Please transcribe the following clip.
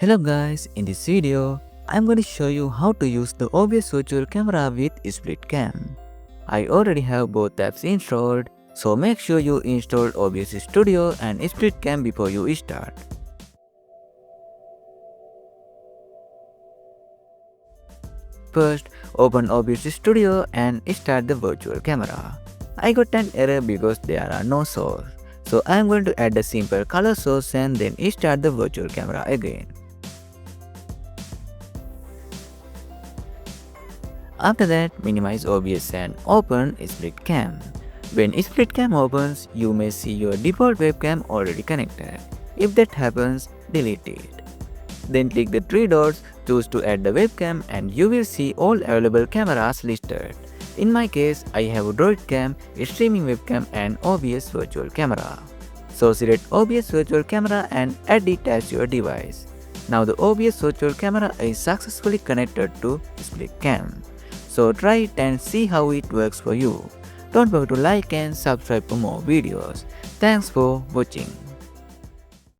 Hello guys, in this video, I'm going to show you how to use the OBS Virtual Camera with SplitCam. I already have both apps installed, so make sure you install OBS Studio and SplitCam before you start. First, open OBS Studio and start the virtual camera. I got an error because there are no source, so I'm going to add a simple color source and then start the virtual camera again. After that, minimize OBS and open SplitCam. When SplitCam opens, you may see your default webcam already connected. If that happens, delete it. Then click the three dots, choose to add the webcam and you will see all available cameras listed. In my case, I have Droid Cam, streaming webcam and OBS Virtual Camera. So select OBS Virtual Camera and add it as your device. Now the OBS Virtual Camera is successfully connected to SplitCam. So try it and see how it works for you. Don't forget to like and subscribe for more videos. Thanks for watching.